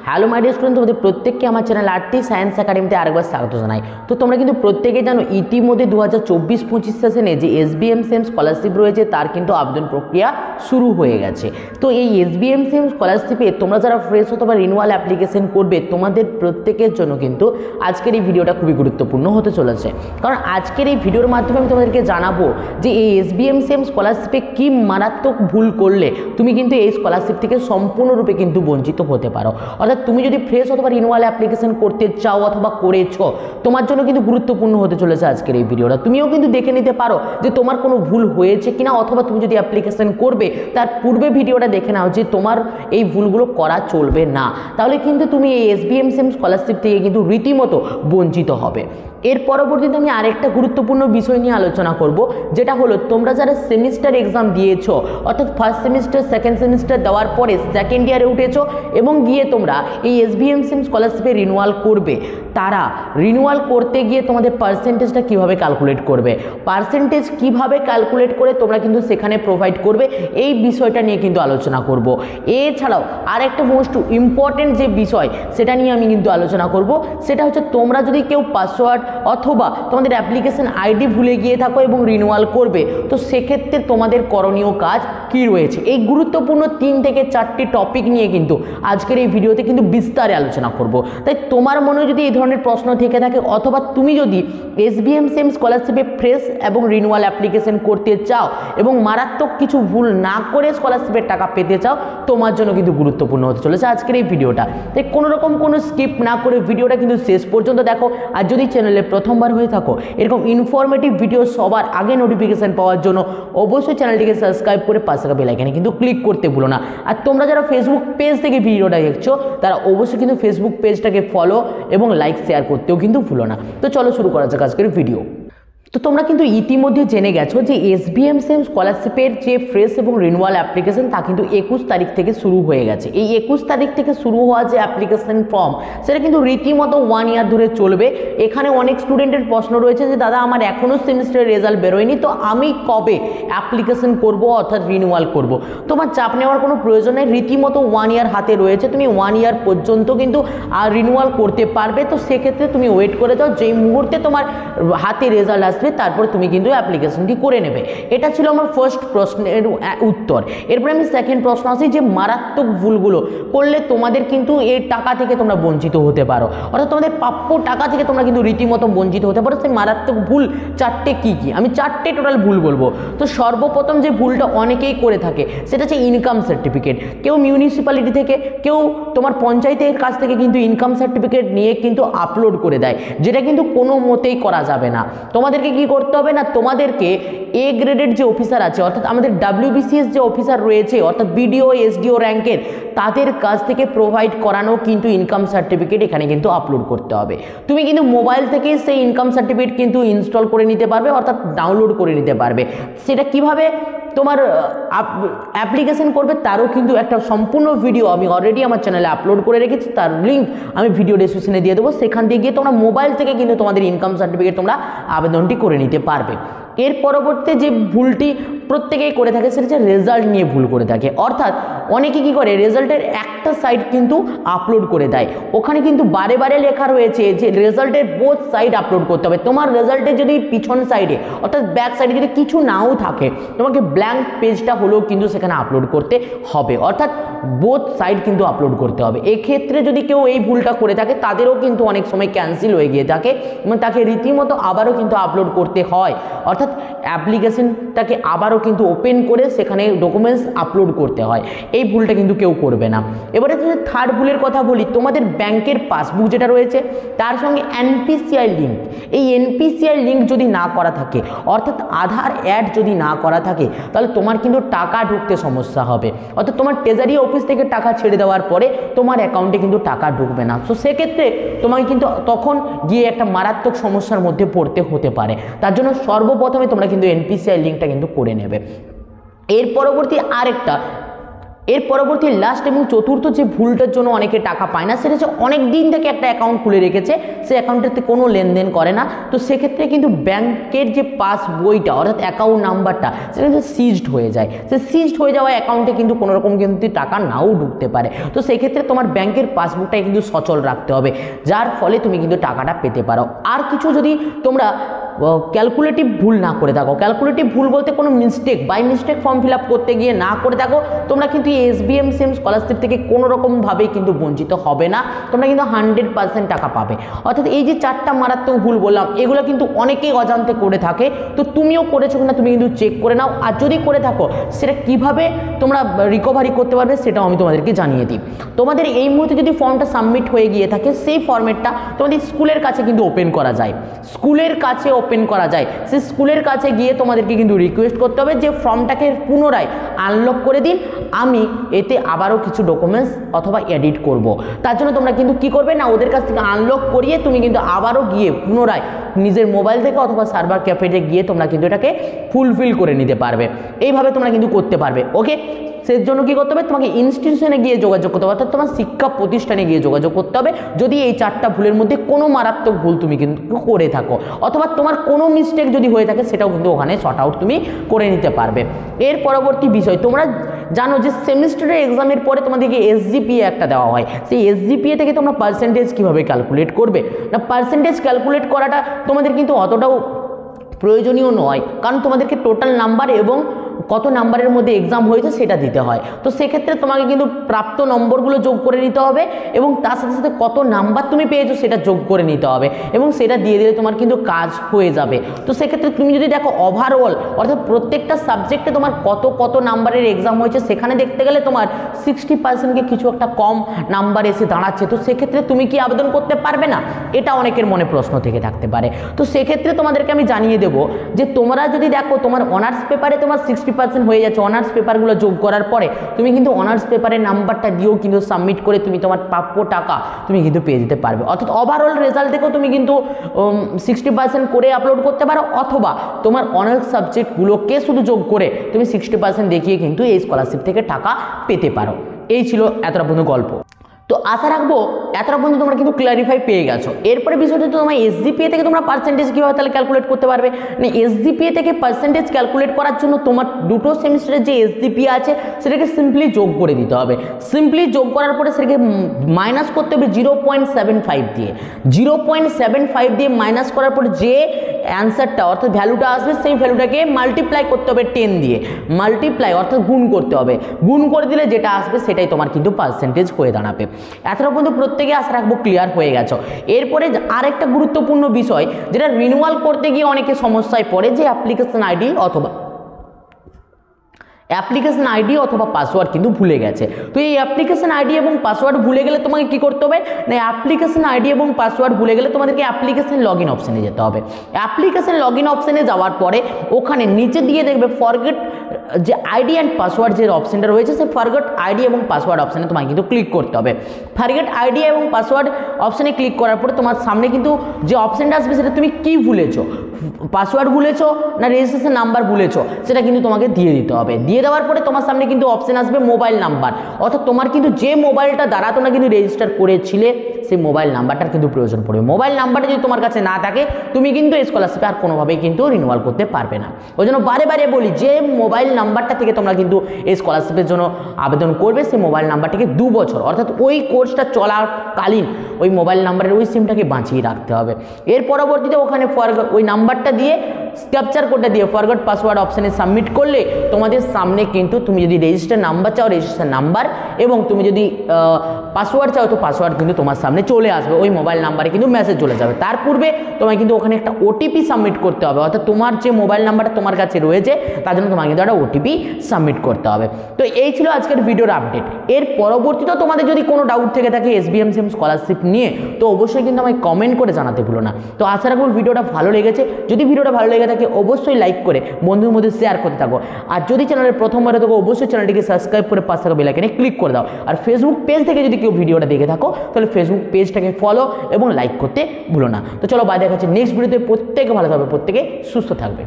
Hello my dear student, তোমাদের প্রত্যেককে আমার চ্যানেল আরটি সায়েন্স একাডেমিতে আরেকবার স্বাগত জানাই। তো তোমরা কিন্তু প্রত্যেকেই জানো ইতিমধ্যে 2024-25 সেশনে যে SBM-SEM স্কলারশিপ রয়েছে তার কিন্তু আবেদন প্রক্রিয়া শুরু হয়ে গেছে। তো এই SBM-SEM স্কলারশিপে তোমরা যারা ফ্রেশ অথবা রিনিউয়াল অ্যাপ্লিকেশন করবে তোমাদের প্রত্যেকের জন্য কিন্তু আজকের এই ভিডিওটা খুবই গুরুত্বপূর্ণ হতে চলেছে। কারণ আজকের এই ভিডিওর মাধ্যমে আমি তোমাদেরকে জানাবো যে এই SBM-SEM স্কলারশিপে কী মারাত্মক ভুল করলে তুমি কিন্তু এই স্কলারশিপ থেকে সম্পূর্ণরূপে কিন্তু বঞ্চিত হতে পারো। অর্থাৎ তুমি যদি ফ্রেশ অথবা রিনিউয়াল অ্যাপ্লিকেশন করতে চাও অথবা করেছো, তোমার জন্য কিন্তু গুরুত্বপূর্ণ হতে চলেছে আজকের এই ভিডিওটা। তুমিও কিন্তু দেখে নিতে পারো যে তোমার কোনো ভুল হয়েছে কিনা, অথবা তুমি যদি অ্যাপ্লিকেশন করবে তার পূর্বে ভিডিওটা দেখে নাও যে তোমার এই ভুলগুলো করা চলবে না, তাহলে কিন্তু তুমি এই SBM-SEM স্কলারশিপ থেকে কিন্তু রীতিমতো বঞ্চিত হবে। এর পরবর্তীতে আমি আরেকটা গুরুত্বপূর্ণ বিষয় নিয়ে আলোচনা করব, যেটা হলো তোমরা যারা সেমিস্টার এক্সাম দিয়েছো, অর্থাৎ ফার্স্ট সেমিস্টার সেকেন্ড সেমিস্টার দেওয়ার পরে সেকেন্ড ইয়ারে উঠেছো এবং গিয়ে তোমরা এই SBM-SEM স্কলারশিপে রিনিউয়াল করবে, তারা রিনিউয়াল করতে গিয়ে তোমাদের পার্সেন্টেজটা কীভাবে ক্যালকুলেট করবে, পার্সেন্টেজ কীভাবে ক্যালকুলেট করে তোমরা কিন্তু সেখানে প্রোভাইড করবে, এই বিষয়টা নিয়ে কিন্তু আলোচনা করব। এছাড়াও আরেকটা মোস্ট ইম্পর্টেন্ট যে বিষয় সেটা নিয়ে আমি কিন্তু আলোচনা করব, সেটা হচ্ছে তোমরা যদি কেউ পাসওয়ার্ড অথবা তোমাদের অ্যাপ্লিকেশন আইডি ভুলে গিয়ে থাকো এবং রিনিউয়াল করবে, তো সেক্ষেত্রে তোমাদের করণীয় কাজ কি রয়েছে, এই গুরুত্বপূর্ণ 3 থেকে 4টি টপিক নিয়ে কিন্তু আজকের এই ভিডিওতে কিন্তু বিস্তারে আলোচনা করব। তাই তোমার মনে যদি এই ধরনের প্রশ্ন থেকে থাকে, অথবা তুমি যদি SBM-SEM স্কলারশিপে ফ্রেশ এবং রিনিউয়াল অ্যাপ্লিকেশন করতে চাও এবং মারাত্মক কিছু ভুল না করে স্কলারশিপের টাকা পেতে চাও, তোমার জন্য কিন্তু গুরুত্বপূর্ণ হতে চলেছে আজকের এই ভিডিওটা। তাই কোনো রকম কোনো স্কিপ না করে ভিডিওটা কিন্তু শেষ পর্যন্ত দেখো। আর যদি চ্যানেলে প্রথমবার হয়ে থাকো, এরকম ইনফরমেটিভ ভিডিও সবার আগে নোটিফিকেশান পাওয়ার জন্য অবশ্যই চ্যানেলটিকে সাবস্ক্রাইব করে পাশে থাকা বেল আইকনে কিন্তু ক্লিক করতে ভুলো না। আর তোমরা যারা ফেসবুক পেজ থেকে ভিডিওটা দেখছো তারা অবশ্যই কিন্তু ফেসবুক পেজটাকে ফলো এবং লাইক শেয়ার করতেও কিন্তু ভুলো না। তো চলো শুরু করা যাক আজকের ভিডিও। তো তোমরা কিন্তু ইতিমধ্যে জেনে গেছো যে SBM-SEM স্কলারশিপের যে ফ্রেশ এবং রিনিউয়াল অ্যাপ্লিকেশন তা কিন্তু 21 তারিখ থেকে শুরু হয়ে গেছে। এই 21 তারিখ থেকে শুরু হওয়া যে অ্যাপ্লিকেশন ফর্ম, সেটা কিন্তু রীতিমতো 1 ইয়ার ধরে চলবে। এখানে অনেক স্টুডেন্টের প্রশ্ন রয়েছে যে দাদা আমার এখনও সেমিস্টারের রেজাল্ট বেরোয়নি, তো আমি কবে অ্যাপ্লিকেশন করব অর্থাৎ রিনিউয়াল করব? তোমার চাপ নেওয়ার কোনো প্রয়োজন নেই, রীতিমতো 1 ইয়ার হাতে রয়েছে, তুমি 1 ইয়ার পর্যন্ত কিন্তু রিনিউয়াল করতে পারবে। তো সেক্ষেত্রে তুমি ওয়েট করে যাও, যেই মুহূর্তে তোমার হাতে রেজাল্ট আসবে তারপর তুমি কিন্তু অ্যাপ্লিকেশনটি করে নেবে। এটা ছিল আমার ফার্স্ট প্রশ্নের উত্তর। এরপরে আমি সেকেন্ড প্রশ্ন আসি যে মারাত্মক ভুলগুলো করলে তোমাদের কিন্তু এই টাকা থেকে তোমরা বঞ্চিত হতে পারো, অর্থাৎ তোমাদের প্রাপ্য টাকা থেকে তোমরা কিন্তু রীতিমতো বঞ্চিত হতে পারো। সেই মারাত্মক ভুল 4টে কী কী, আমি 4টে টোটাল ভুল বলবো। তো সর্বপ্রথম যে ভুলটা অনেকেই করে থাকে সেটা হচ্ছে ইনকাম সার্টিফিকেট। কেউ মিউনিসিপ্যালিটি থেকে, কেউ তোমার পঞ্চায়েতের কাছ থেকে কিন্তু ইনকাম সার্টিফিকেট নিয়ে কিন্তু আপলোড করে দেয়, যেটা কিন্তু কোনো মতেই করা যাবে না। তোমাদেরকে কি করতে হবে না, তোমাদেরকে A গ্রেডের যে অফিসার আছে, অর্থাৎ আমাদের WBCS যে অফিসার রয়েছে, অর্থাৎ BDO SDO র্যাঙ্কের, তাদের কাছ থেকে প্রোভাইড করানো কিন্তু ইনকাম সার্টিফিকেট এখানে কিন্তু আপলোড করতে হবে। তুমি কিন্তু মোবাইল থেকে সেই ইনকাম সার্টিফিকেট কিন্তু ইনস্টল করে নিতে পারবে, অর্থাৎ ডাউনলোড করে নিতে পারবে। সেটা কিভাবে তোমার অ্যাপ্লিকেশন করবে তারও কিন্তু একটা সম্পূর্ণ ভিডিও আমি অলরেডি আমার চ্যানেলে আপলোড করে রেখেছি, তার লিঙ্ক আমি ভিডিও ডেসক্রিপশনে দিয়ে দেবো। সেখান দিয়ে গিয়ে তোমরা মোবাইল থেকে কিন্তু তোমাদের ইনকাম সার্টিফিকেট তোমরা আবেদনটি করে নিতে পারবে। এর পরবর্তী যে ভুলটি প্রত্যেকেই করে থাকে সেটা হচ্ছে রেজাল্ট নিয়ে ভুল করে থাকে। অর্থাৎ অনেকে কী করে, রেজাল্টের একটা সাইড কিন্তু আপলোড করে দেয়, ওখানে কিন্তু বারে বারে লেখা রয়েছে যে রেজাল্টের বোথ সাইড আপলোড করতে হবে। তোমার রেজাল্টের যদি পিছন সাইডে অর্থাৎ ব্যাক সাইডে যদি কিছু নাও থাকে, তোমাকে ব্ল্যাঙ্ক পেজটা হলেও কিন্তু সেখানে আপলোড করতে হবে, অর্থাৎ বোথ সাইড কিন্তু আপলোড করতে হবে। এক্ষেত্রে যদি কেউ এই ভুলটা করে থাকে তাদেরও কিন্তু অনেক সময় ক্যান্সেল হয়ে গিয়ে থাকে এবং তাকে রীতিমতো আবারও কিন্তু আপলোড করতে হয়, অর্থাৎ অ্যাপ্লিকেশনটাকে আবারও কিন্তু ওপেন করে সেখানে ডকুমেন্টস আপলোড করতে হয়। এই ভুলটা কিন্তু কেউ করবে না। এবারে যদি থার্ড ভুলের কথা বলি, তোমাদের ব্যাংকের পাসবুক যেটা রয়েছে তার সঙ্গে NPCI লিঙ্ক, এই NPCI লিঙ্ক যদি না করা থাকে, অর্থাৎ আধার অ্যাড যদি না করা থাকে, তাহলে তোমার কিন্তু টাকা ঢুকতে সমস্যা হবে, অর্থাৎ তোমার ট্রেজারি অফিস থেকে টাকা ছেড়ে দেওয়ার পরে তোমার অ্যাকাউন্টে কিন্তু টাকা ঢুকবে না। তো সেক্ষেত্রে তোমাকে কিন্তু তখন গিয়ে একটা মারাত্মক সমস্যার মধ্যে পড়তে হতে পারে। তার জন্য সর্বপ্রথমে তোমরা কিন্তু NPCI লিঙ্কটা কিন্তু করে নেবে। এর পরবর্তী আরেকটা এর পরবর্তী লাস্ট এবং চতুর্থ যে ভুলটার জন্য অনেকে টাকা পায় না, সেটা হচ্ছে অনেক দিন থেকে একটা অ্যাকাউন্ট খুলে রেখেছে, সেই অ্যাকাউন্টেতে কোনো লেনদেন করে না। তো সেক্ষেত্রে কিন্তু ব্যাংকের যে পাস বইটা অর্থাৎ অ্যাকাউন্ট নাম্বারটা সেটা কিন্তু সিজড হয়ে যায়। সে সিজড হয়ে যাওয়া অ্যাকাউন্টে কিন্তু কোনো রকম কিন্তু টাকা নাও ঢুকতে পারে। তো সেক্ষেত্রে তোমার ব্যাংকের পাসবুকটাই কিন্তু সচল রাখতে হবে, যার ফলে তুমি কিন্তু টাকাটা পেতে পারো। আর কিছু যদি তোমরা ক্যালকুলেটিভ ভুল না করে থাকো, ক্যালকুলেটিভ ভুল বলতে কোনো mistake by mistake form fill up করতে গিয়ে না করে থাকো, তোমরা কিন্তু SBM সেম স্কলারশিপ থেকে কোনো রকমভাবেই কিন্তু বঞ্চিত হবে না, তোমরা কিন্তু 100% টাকা পাবে। অর্থাৎ এই যে 4টা মারাত্মক ভুল বললাম, এগুলো কিন্তু অনেকেই অজান্তে করে থাকে। তো তুমিও করেছো কিনা তুমি কিন্তু চেক করে নাও, আর যদি করে থাকো সেটা কিভাবে তোমরা রিকভারি করতে পারবে সেটাও আমি তোমাদেরকে জানিয়ে দিই। তোমাদের এই মুহূর্তে যদি ফর্মটা সাবমিট হয়ে গিয়ে থাকে, সেই ফর্মেটটা তোমাদের স্কুলের কাছে কিন্তু ওপেন করা যায়, স্কুলের কাছে ওপেন করা যায়। সেই স্কুলের কাছে গিয়ে তোমাদেরকে কিন্তু রিকোয়েস্ট করতে হবে যে ফর্মটাকে পুনরায় আনলক করে দিন, আমি এতে আবারও কিছু ডকুমেন্টস অথবা এডিট করব। তার জন্য তোমরা কিন্তু কি করবে না, ওদের কাছ থেকে আনলক করিয়ে তুমি কিন্তু আবারও গিয়ে পুনরায় নিজের মোবাইল থেকে অথবা সার্ভার ক্যাফেতে গিয়ে তোমরা কিন্তু এটাকে ফুলফিল করে নিতে পারবে। এইভাবে তোমরা কিন্তু করতে পারবে। ওকে, সেই জন্য কী করতে হবে, তোমাকে ইনস্টিটিউশনে গিয়ে যোগাযোগ করতে হবে, অর্থাৎ তোমার শিক্ষা প্রতিষ্ঠানে গিয়ে যোগাযোগ করতে হবে যদি এই 4টা ভুলের মধ্যে কোনো মারাত্মক ভুল তুমি কিন্তু করে থাকো, অথবা তোমার কোনো মিস্টেক যদি হয়ে থাকে সেটাও কিন্তু ওখানে শর্ট আউট তুমি করে নিতে পারবে। এর পরবর্তী বিষয়, তোমরা জানো যে সেমিস্টারের এক্সামের পরে তোমাদেরকে SGPA একটা দেওয়া হয়, সেই SGPA থেকে তোমরা পার্সেন্টেজ কীভাবে ক্যালকুলেট করবে না, পার্সেন্টেজ ক্যালকুলেট করাটা তোমাদের কিন্তু অতটাও প্রয়োজনীয় নয়, কারণ তোমাদেরকে টোটাল নাম্বার এবং কত নাম্বারের মধ্যে এক্সাম হয়েছে সেটা দিতে হয়। তো সেক্ষেত্রে তোমাকে কিন্তু প্রাপ্ত নম্বরগুলো যোগ করে নিতে হবে এবং তার সাথে সাথে কত নাম্বার তুমি পেয়েছো সেটা যোগ করে নিতে হবে এবং সেটা দিয়ে দিলে তোমার কিন্তু কাজ হয়ে যাবে। তো সেক্ষেত্রে তুমি যদি দেখো ওভারঅল অর্থাৎ প্রত্যেকটা সাবজেক্টে তোমার কত নাম্বারের এক্সাম হয়েছে, সেখানে দেখতে গেলে তোমার 60%কে কিছু একটা কম নাম্বার এসে দাঁড়াচ্ছে। তো সেক্ষেত্রে তুমি কি আবেদন করতে পারবে না, এটা অনেকের মনে প্রশ্ন থেকে থাকতে পারে। তো সেক্ষেত্রে তোমাদেরকে আমি জানিয়ে দেবো যে তোমরা যদি দেখো তোমার অনার্স পেপারে তোমার 60% হয়ে যাচ্ছে, অনার্স পেপারগুলো যোগ করার পরে তুমি কিন্তু অনার্স পেপারের নাম্বারটা দিয়েও কিন্তু সাবমিট করে তুমি তোমার প্রাপ্য টাকা তুমি কিন্তু পেয়ে যেতে পারবে। অর্থাৎ ওভারঅল রেজাল্ট থেকেও তুমি কিন্তু 60% করে আপলোড করতে পারো, অথবা তোমার অনার্স সাবজেক্টগুলোকে শুধু যোগ করে তুমি 60% দেখিয়ে কিন্তু এই স্কলারশিপ থেকে টাকা পেতে পারো। এই ছিল এতটা পর্যন্ত গল্প। তো আশা রাখবো এতটা পর্যন্ত তোমরা কিন্তু ক্ল্যারিফাই পেয়ে গেছো। এরপরে বিষয়টা তো তোমার SGPA থেকে তোমরা পার্সেন্টেজ কীভাবে তাহলে ক্যালকুলেট করতে পারবে না, SGPA থেকে পার্সেন্টেজ ক্যালকুলেট করার জন্য তোমার দুটো সেমিস্টারের যে SGPA আছে সেটাকে সিম্পলি যোগ করে দিতে হবে। সিম্পলি যোগ করার পরে সেটাকে মাইনাস করতে হবে 0.75 দিয়ে, 0.75 দিয়ে মাইনাস করার পরে যে অ্যান্সারটা অর্থাৎ ভ্যালুটা আসবে সেই ভ্যালুটাকে মাল্টিপ্লাই করতে হবে 10 দিয়ে, মাল্টিপ্লাই অর্থাৎ গুণ করতে হবে, গুণ করে দিলে যেটা আসবে সেটাই তোমার কিন্তু পার্সেন্টেজ হয়ে দাঁড়াবে। এতটা পর্যন্ত প্রত্যেকে আশা রাখবো ক্লিয়ার হয়ে গেছো। এরপরে আরেকটা গুরুত্বপূর্ণ বিষয় যেটা রিনিউয়াল করতে গিয়ে অনেকে সমস্যায় পড়ে, যে অ্যাপ্লিকেশন আইডি অথবা পাসওয়ার্ড কিন্তু ভুলে গেছে। তো এই অ্যাপ্লিকেশন আইডি এবং পাসওয়ার্ড ভুলে গেলে তোমাকে কি করতে হবে না, অ্যাপ্লিকেশন আইডি এবং পাসওয়ার্ড ভুলে গেলে তোমাদেরকে অ্যাপ্লিকেশন লগইন অপশনে যেতে হবে। অ্যাপ্লিকেশন লগইন অপশনে যাওয়ার পরে ওখানে নিচে দিয়ে দেখবে ফরগেট যে আইডি অ্যান্ড পাসওয়ার্ড যে অপশনটা রয়েছে, সেই ফরগেট আইডি এবং পাসওয়ার্ড অপশনে তোমাকে কিন্তু ক্লিক করতে হবে। ফরগেট আইডি এবং পাসওয়ার্ড অপশনে ক্লিক করার পরে তোমার সামনে কিন্তু যে অপশনটা আসবে সেটা তুমি কি ভুলেছো, পাসওয়ার্ড ভুলেছো না রেজিস্ট্রেশন নাম্বার ভুলেছো, সেটা কিন্তু তোমাকে দিয়ে দিতে হবে। দিয়ে দেওয়ার পরে তোমার সামনে কিন্তু অপশন আসবে মোবাইল নাম্বার, অর্থাৎ তোমার কিন্তু যে মোবাইলটা দ্বারা তোমরা কিন্তু রেজিস্টার করেছিলে সেই মোবাইল নাম্বারটার কিন্তু প্রয়োজন পড়বে। মোবাইল নাম্বারটা যদি তোমার কাছে না থাকে তুমি কিন্তু এই স্কলারশিপে আর কোনোভাবেই কিন্তু রিনিউয়াল করতে পারবে না। ওই জন্য বারে বারে বলি যে মোবাইল নাম্বারটা থেকে তোমরা কিন্তু এই স্কলারশিপের জন্য আবেদন করবে, সেই মোবাইল নাম্বারটিকে 2 বছর অর্থাৎ ওই কোর্সটা চলাকালীন ওই মোবাইল নাম্বারের ওই সিমটাকে বাঁচিয়ে রাখতে হবে। এর পরবর্তীতে ওখানে ওই নাম্বারটা দিয়ে ক্যাপচার কোডটা দিয়ে ফরগট পাসওয়ার্ড অপশানে সাবমিট করলে তোমাদের সামনে কিন্তু তুমি যদি রেজিস্টার নাম্বার চাও রেজিস্টার নাম্বার এবং তুমি যদি পাসওয়ার্ড চাও তো পাসওয়ার্ড কিন্তু তোমার সামনে চলে আসবে, ওই মোবাইল নাম্বারে কিন্তু মেসেজ চলে যাবে। তার পূর্বে তোমায় কিন্তু ওখানে একটা ওটিপি সাবমিট করতে হবে, অর্থাৎ তোমার যে মোবাইল নাম্বারটা তোমার কাছে রয়েছে তার জন্য তোমাকে কিন্তু একটা ওটিপি সাবমিট করতে হবে। তো এই ছিল আজকের ভিডিওর আপডেট। এর পরবর্তীতে তোমাদের যদি কোনো ডাউট থেকে থাকে SBM সেম স্কলারশিপ নিয়ে তো অবশ্যই কিন্তু আমায় কমেন্ট করে জানাতে ভুলো না। তো আশা রাখবো ভিডিওটা ভালো লেগেছে, যদি ভিডিওটা ভালো লেগে থাকে অবশ্যই লাইক করে বন্ধুদের মধ্যে শেয়ার করতে থাকো, আর যদি চ্যানেলের প্রথমবার থাকো অবশ্যই চ্যানেলটিকে সাবস্ক্রাইব করে পাশে থাকা বেল আইকনে ক্লিক করে দাও। আর ফেসবুক পেজ থেকে যদি কেউ ভিডিওটা দেখে থাকো তাহলে ফেসবুক পেজটাকে ফলো এবং লাইক করতে ভুলো না। তো চলো বাই, দেখা হচ্ছে নেক্সট ভিডিওতে। প্রত্যেকে ভালো থাকবে, প্রত্যেকে সুস্থ থাকবে।